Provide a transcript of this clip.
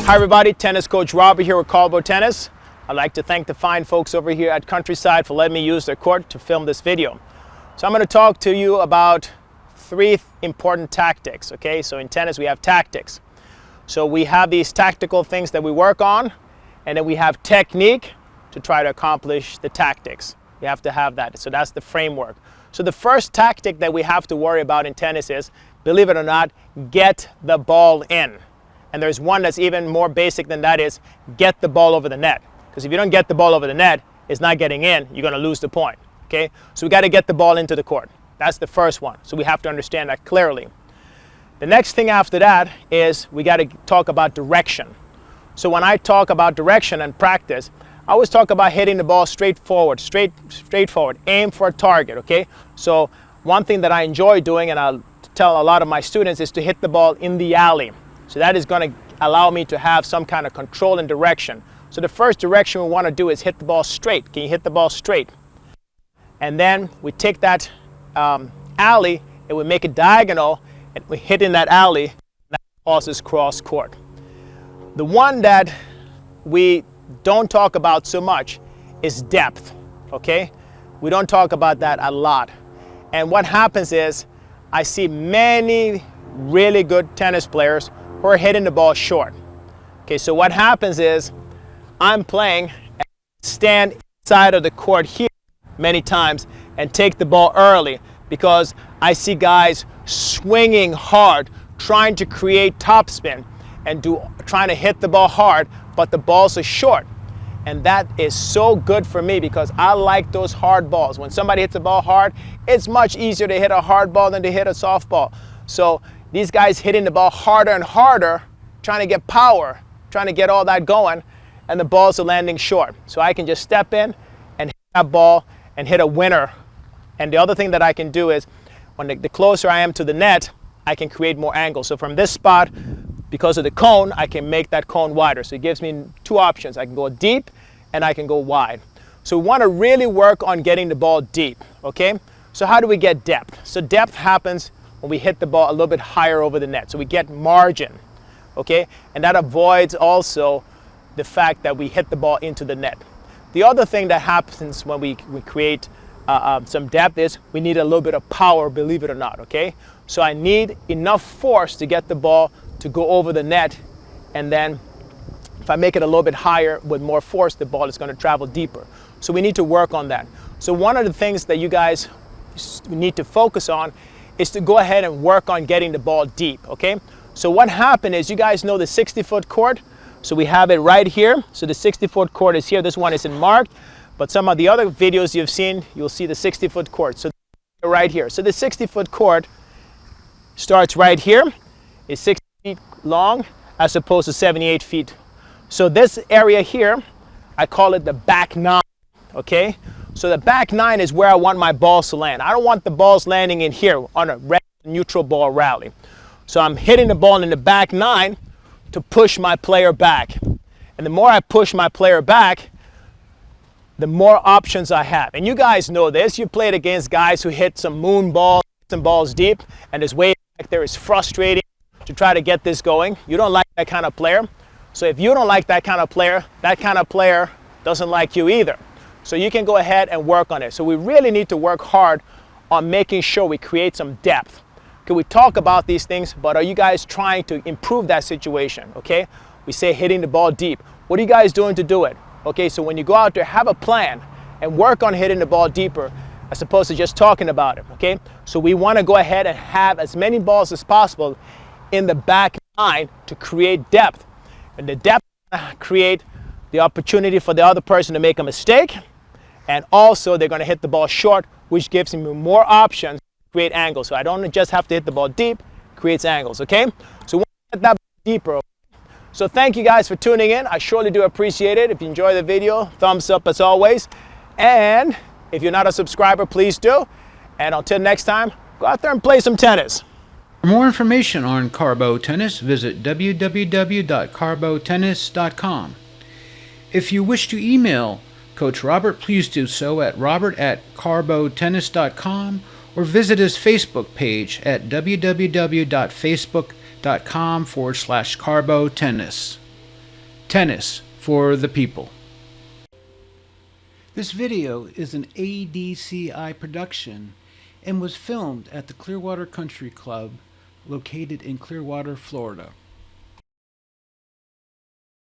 Hi everybody, tennis coach Robert here with Carlbo Tennis. I'd like to thank the fine folks over here at Countryside for letting me use their court to film this video. So I'm going to talk to you about three important tactics, okay? So in tennis we have tactics. So we have these tactical things that we work on, and then we have technique to try to accomplish the tactics. You have to have that. So that's the framework. So the first tactic that we have to worry about in tennis is, believe it or not, get the ball in. And there's one that's even more basic than that, is get the ball over the net. Because if you don't get the ball over the net, it's not getting in, you're going to lose the point. Okay? So we got to get the ball into the court. That's the first one. So we have to understand that clearly. The next thing after that is we got to talk about direction. So when I talk about direction and practice, I always talk about hitting the ball straightforward, straightforward. Aim for a target, okay? So one thing that I enjoy doing, and I'll tell a lot of my students, is to hit the ball in the alley. So that is going to allow me to have some kind of control and direction. So the first direction we want to do is hit the ball straight. Can you hit the ball straight? And then we take that alley and we make it diagonal, and we hit in that alley, and that causes cross court. The one that we don't talk about so much is depth, okay? We don't talk about that a lot. And what happens is, I see many really good tennis players who are hitting the ball short. Okay, so what happens is, I'm playing and stand inside of the court here many times and take the ball early, because I see guys swinging hard, trying to create topspin and trying to hit the ball hard, but the balls are short. And that is so good for me, because I like those hard balls. When somebody hits a ball hard, it's much easier to hit a hard ball than to hit a soft ball. So these guys hitting the ball harder and harder, trying to get power, trying to get all that going, and the balls are landing short. So I can just step in and hit that ball and hit a winner. And the other thing that I can do is, when the closer I am to the net, I can create more angle. So from this spot, because of the cone, I can make that cone wider. So it gives me two options. I can go deep and I can go wide. So we want to really work on getting the ball deep, okay? So how do we get depth? So depth happens when we hit the ball a little bit higher over the net. So we get margin, okay? And that avoids also the fact that we hit the ball into the net. The other thing that happens when we create some depth is we need a little bit of power, believe it or not, okay? So I need enough force to get the ball to go over the net, and then if I make it a little bit higher with more force, the ball is going to travel deeper. So we need to work on that. So one of the things that you guys need to focus on is to go ahead and work on getting the ball deep, okay? So what happened is, you guys know the 60-foot court. So we have it right here. So the 60-foot court is here. This one isn't marked, but some of the other videos you've seen, you'll see the 60-foot court. So right here. So the 60-foot court starts right here. It's 60 feet long as opposed to 78 feet. So this area here, I call it the back nine, okay? So the back nine is where I want my balls to land. I don't want the balls landing in here on a neutral ball rally. So I'm hitting the ball in the back nine to push my player back. And the more I push my player back, the more options I have. And you guys know this. You played against guys who hit some moon balls, some balls deep, and this way back there is frustrating to try to get this going. You don't like that kind of player. So if you don't like that kind of player doesn't like you either. So you can go ahead and work on it. So we really need to work hard on making sure we create some depth. Okay, we talk about these things, but are you guys trying to improve that situation? Okay, we say hitting the ball deep. What are you guys doing to do it? Okay, so when you go out there, have a plan and work on hitting the ball deeper, as opposed to just talking about it. Okay, so we want to go ahead and have as many balls as possible in the back nine to create depth. And the depth create the opportunity for the other person to make a mistake, and also they're going to hit the ball short, which gives me more options to create angles. So I don't just have to hit the ball deep, creates angles, okay? So we want to get that deeper. So thank you guys for tuning in. I surely do appreciate it. If you enjoy the video, thumbs up as always. And if you're not a subscriber, please do. And until next time, go out there and play some tennis. For more information on Carlbo Tennis, visit www.carlbotennis.com. If you wish to email Coach Robert, please do so at robert@carlbotennis.com, or visit his Facebook page at www.facebook.com/carlbotennis. Tennis for the people. This video is an ADCI production and was filmed at the Clearwater Country Club located in Clearwater, Florida.